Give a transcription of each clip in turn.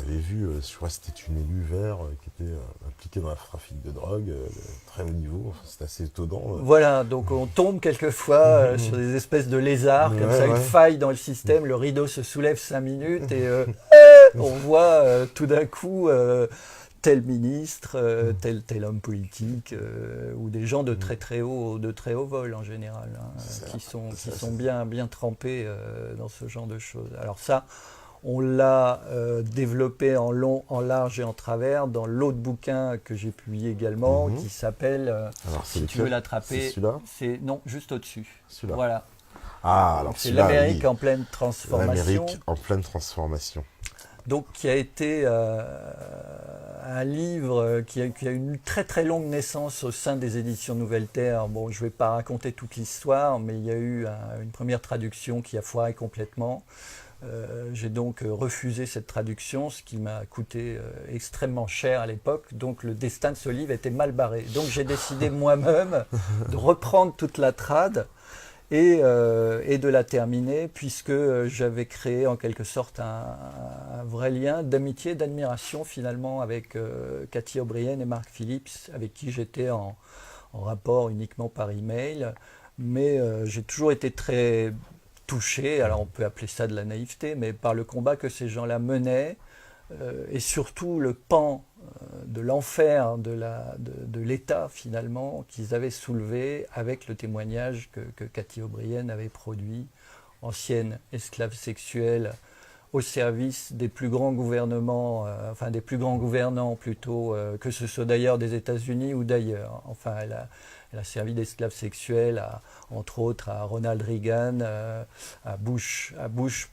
j'avais vu, je crois que c'était une élue vert qui était impliquée dans un trafic de drogue, de très haut niveau. Enfin, c'était assez étonnant. Voilà, donc on tombe quelquefois sur des espèces de lézards, comme Ouais, ça, une ouais. faille dans le système, le rideau se soulève 5 minutes et on voit tout d'un coup tel ministre, tel homme politique, ou des gens de très haut vol en général, hein, qui sont bien trempés dans ce genre de choses. Alors ça, on l'a développé en long, en large et en travers dans l'autre bouquin que j'ai publié également, qui s'appelle, Alors, c'est si tu veux lequel? C'est l'attraper, celui-là? c'est non, juste au-dessus. Celui-là. Voilà. Ah, alors C'est celui-là, l'Amérique oui. en pleine transformation. L'Amérique en pleine transformation. Donc, qui a été un livre qui a une très très longue naissance au sein des éditions Nouvelle Terre. Bon, je ne vais pas raconter toute l'histoire, mais il y a eu une première traduction qui a foiré complètement. J'ai donc refusé cette traduction, ce qui m'a coûté extrêmement cher à l'époque. Donc le destin de ce livre était mal barré. Donc j'ai décidé moi-même de reprendre toute la trad et de la terminer, puisque j'avais créé en quelque sorte un vrai lien d'amitié, d'admiration finalement avec Cathy O'Brien et Mark Phillips, avec qui j'étais en rapport uniquement par email. Mais j'ai toujours été très touché, alors on peut appeler ça de la naïveté, mais par le combat que ces gens-là menaient, et surtout le pan de l'enfer de l'État finalement qu'ils avaient soulevé avec le témoignage que Cathy O'Brien avait produit, ancienne esclave sexuelle au service des plus grands gouvernements, enfin des plus grands gouvernants plutôt, que ce soit d'ailleurs des États-Unis ou d'ailleurs. Enfin, elle a servi d'esclave sexuelle, entre autres à Ronald Reagan, à Bush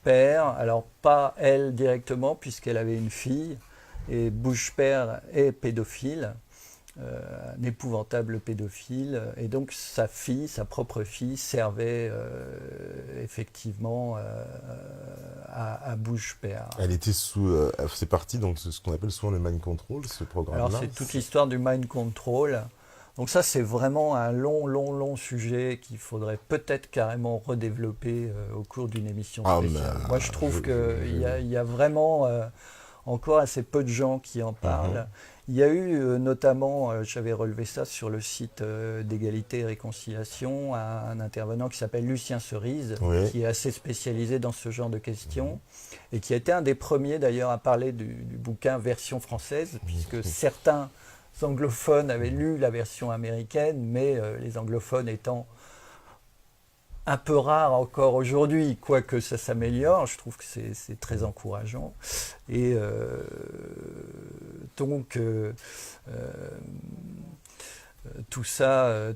père. Alors pas elle directement, puisqu'elle avait une fille, et Bush père est pédophile. Un épouvantable pédophile, et donc sa fille, sa propre fille, servait effectivement à Bush père. Elle était sous. Elle faisait partie donc de ce qu'on appelle souvent le mind control, ce Alors programme-là. c'est toute l'histoire du mind control. Donc ça c'est vraiment un long sujet qu'il faudrait peut-être carrément redévelopper au cours d'une émission spéciale. Moi je trouve qu'il y a vraiment encore assez peu de gens qui en parlent. Il y a eu notamment, j'avais relevé ça sur le site d'Égalité et Réconciliation, un intervenant qui s'appelle Lucien Cerise, qui est assez spécialisé dans ce genre de questions, et qui a été un des premiers d'ailleurs à parler du bouquin version française, puisque certains anglophones avaient lu la version américaine, mais les anglophones étant un peu rare encore aujourd'hui, quoique ça s'améliore, je trouve que c'est très encourageant. Et donc, tout ça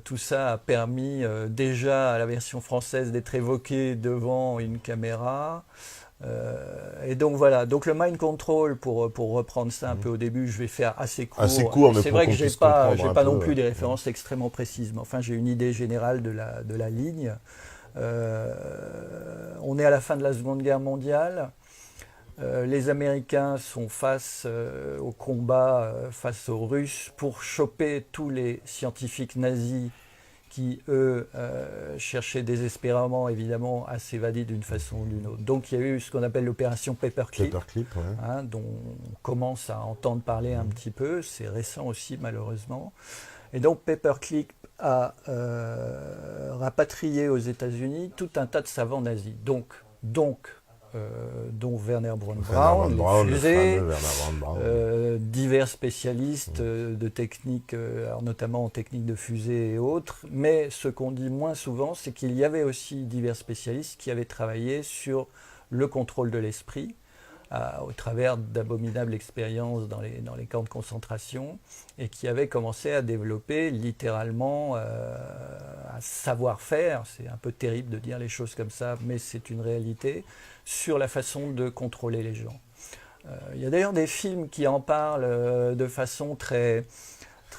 a permis déjà à la version française d'être évoquée devant une caméra. Et donc voilà, donc le mind control, pour reprendre ça un peu au début, je vais faire assez court. Assez court, mais c'est vrai que j'ai pas non plus des ouais. références extrêmement précises, mais enfin j'ai une idée générale de la ligne. On est à la fin de la Seconde Guerre mondiale. Les Américains sont face au combat face aux Russes pour choper tous les scientifiques nazis qui, eux, cherchaient désespérément, évidemment, à s'évader d'une façon ou d'une autre. Donc il y a eu ce qu'on appelle l'opération Paperclip, dont on commence à entendre parler un petit peu. C'est récent aussi, malheureusement. Et donc Paperclip a rapatrié aux États-Unis tout un tas de savants nazis. Dont Werner Braun Braun, les fusées, divers spécialistes de techniques, notamment en technique de fusée et autres. Mais ce qu'on dit moins souvent, c'est qu'il y avait aussi divers spécialistes qui avaient travaillé sur le contrôle de l'esprit, au travers d'abominables expériences dans les camps de concentration, et qui avaient commencé à développer littéralement un savoir-faire, c'est un peu terrible de dire les choses comme ça, mais c'est une réalité, sur la façon de contrôler les gens. Il y a d'ailleurs des films qui en parlent de façon très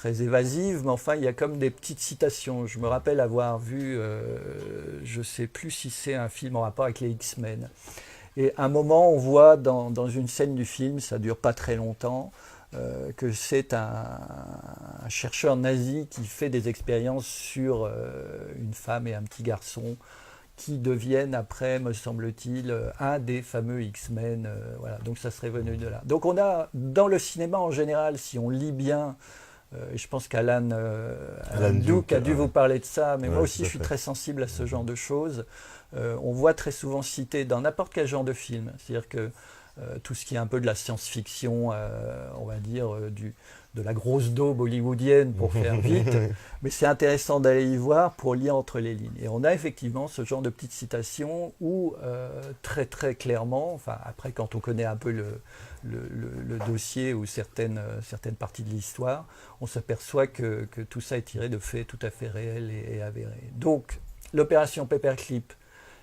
évasive, mais enfin il y a comme des petites citations. Je me rappelle avoir vu, je ne sais plus si c'est un film en rapport avec les X-Men, et à un moment, on voit dans une scène du film, ça ne dure pas très longtemps, que c'est un chercheur nazi qui fait des expériences sur une femme et un petit garçon qui deviennent après, me semble-t-il, un des fameux X-Men. Voilà. Donc ça serait venu de là. Donc on a, dans le cinéma en général, si on lit bien, je pense qu'Alan Duke a dû vous parler de ça, mais moi aussi je suis très sensible à ce genre de choses. On voit très souvent cité dans n'importe quel genre de film, c'est-à-dire que tout ce qui est un peu de la science-fiction, on va dire, de la grosse daube hollywoodienne pour faire vite, mais c'est intéressant d'aller y voir pour lire entre les lignes. Et on a effectivement ce genre de petites citations où très très clairement, enfin après quand on connaît un peu le dossier ou certaines parties de l'histoire, on s'aperçoit que tout ça est tiré de faits tout à fait réels et avérés. Donc l'opération Paperclip,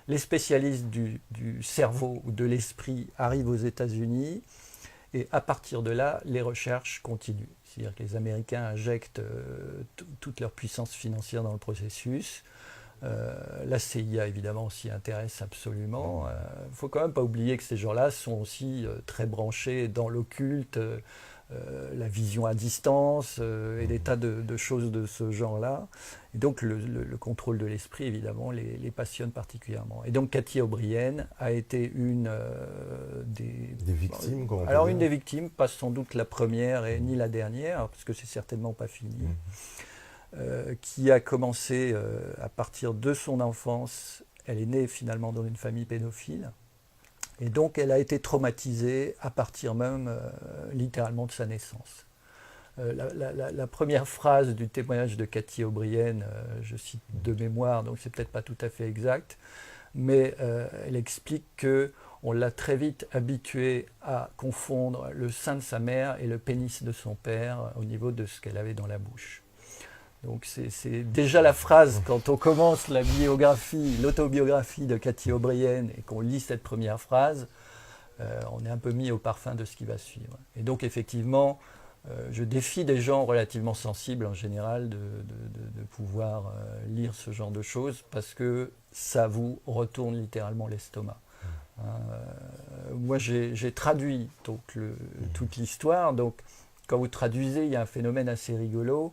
les spécialistes du cerveau ou de l'esprit arrivent aux États-Unis et à partir de là, les recherches continuent. C'est-à-dire que les Américains injectent toute leur puissance financière dans le processus. La CIA, évidemment, s'y intéresse absolument. Il ne faut quand même pas oublier que ces gens-là sont aussi très branchés dans l'occulte, la vision à distance et des tas de choses de ce genre-là. Et donc le contrôle de l'esprit, évidemment, les passionne particulièrement. Et donc Cathy O'Brien a été une des victimes. Alors une des victimes, pas sans doute la première et ni la dernière, parce que c'est certainement pas fini, qui a commencé à partir de son enfance. Elle est née finalement dans une famille pédophile. Et donc, elle a été traumatisée à partir même, littéralement, de sa naissance. La première phrase du témoignage de Cathy O'Brien, je cite de mémoire, donc c'est peut-être pas tout à fait exact, mais elle explique qu'on l'a très vite habituée à confondre le sein de sa mère et le pénis de son père au niveau de ce qu'elle avait dans la bouche. Donc c'est déjà la phrase, quand on commence la biographie, l'autobiographie de Cathy O'Brien et qu'on lit cette première phrase, on est un peu mis au parfum de ce qui va suivre. Et donc effectivement, je défie des gens relativement sensibles en général de pouvoir lire ce genre de choses parce que ça vous retourne littéralement l'estomac. Moi j'ai traduit donc, toute l'histoire, donc quand vous traduisez, il y a un phénomène assez rigolo.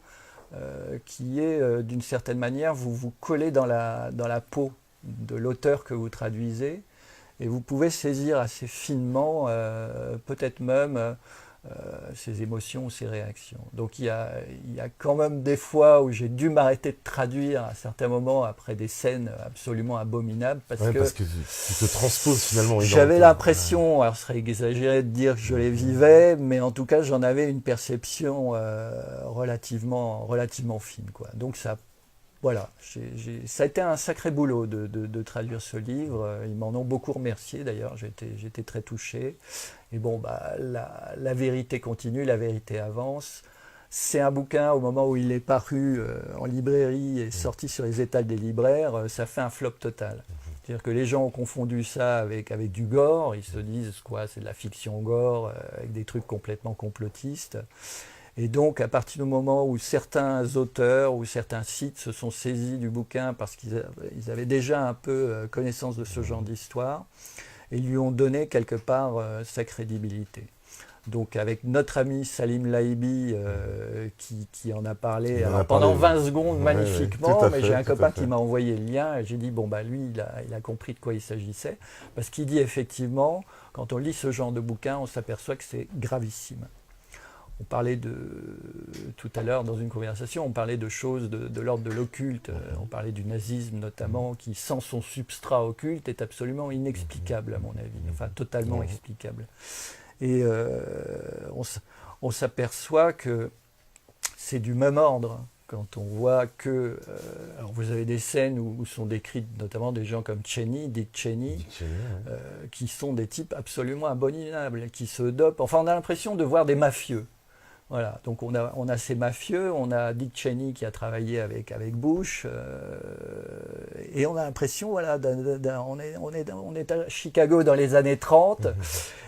Qui est d'une certaine manière, vous vous collez dans la peau de l'auteur que vous traduisez et vous pouvez saisir assez finement, peut-être même, ses émotions ou ses réactions. Donc il y a quand même des fois où j'ai dû m'arrêter de traduire à certains moments après des scènes absolument abominables parce que tu te transposes finalement. J'avais l'impression, alors ce serait exagéré de dire que je les vivais, mais en tout cas j'en avais une perception relativement fine, quoi. Donc ça, voilà, ça a été un sacré boulot de traduire ce livre. Ils m'en ont beaucoup remercié d'ailleurs, j'étais très touché. Et bon, la vérité continue, la vérité avance. C'est un bouquin, au moment où il est paru en librairie et sorti sur les étals des libraires, ça fait un flop total. C'est-à-dire que les gens ont confondu ça avec du gore, ils se disent quoi, c'est de la fiction gore, avec des trucs complètement complotistes. Et donc, à partir du moment où certains auteurs ou certains sites se sont saisis du bouquin parce qu'ils avaient déjà un peu connaissance de ce genre d'histoire, et lui ont donné quelque part sa crédibilité. Donc avec notre ami Salim Laibi qui en a parlé pendant 20 secondes magnifiquement, mais j'ai un copain qui m'a envoyé le lien et j'ai dit bon lui il a compris de quoi il s'agissait, parce qu'il dit effectivement, quand on lit ce genre de bouquin, on s'aperçoit que c'est gravissime. On parlait tout à l'heure dans une conversation, on parlait de choses de l'ordre de l'occulte, on parlait du nazisme notamment, qui sans son substrat occulte est absolument inexplicable à mon avis, enfin totalement explicable. Et on s'aperçoit que c'est du même ordre quand on voit que... alors vous avez des scènes où sont décrites notamment des gens comme Dick Cheney, qui sont des types absolument abominables, qui se dopent. Enfin, on a l'impression de voir des mafieux. Voilà, donc on a ces mafieux, on a Dick Cheney qui a travaillé avec Bush, et on a l'impression, voilà, on est à Chicago dans les années 30,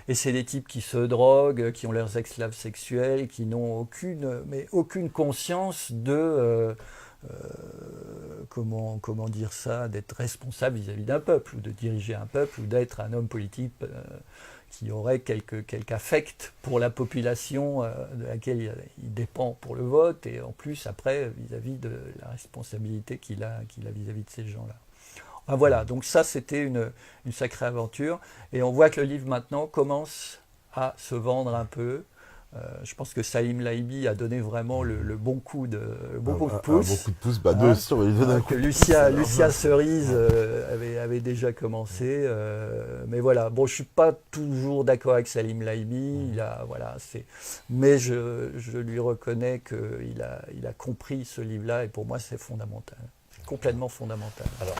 et c'est des types qui se droguent, qui ont leurs esclaves sexuels, qui n'ont aucune conscience de, comment dire ça, d'être responsable vis-à-vis d'un peuple, ou de diriger un peuple, ou d'être un homme politique qui aurait quelque affect pour la population de laquelle il dépend pour le vote, et en plus après vis-à-vis de la responsabilité qu'il a vis-à-vis de ces gens-là. Ah, voilà, donc ça c'était une sacrée aventure. Et on voit que le livre maintenant commence à se vendre un peu. Je pense que Salim Laibi a donné vraiment le bon coup de, le bon coup de Un pouce. bon coup de pouce, bah nous Hein, aussi on va lui donner un coup que de pouce. Alors. Lucia Cerise avait déjà commencé. Mais voilà, bon, je suis pas toujours d'accord avec Salim Laibi. Voilà, mais je lui reconnais qu'il a compris ce livre-là et pour moi c'est fondamental. Complètement fondamental. Alors,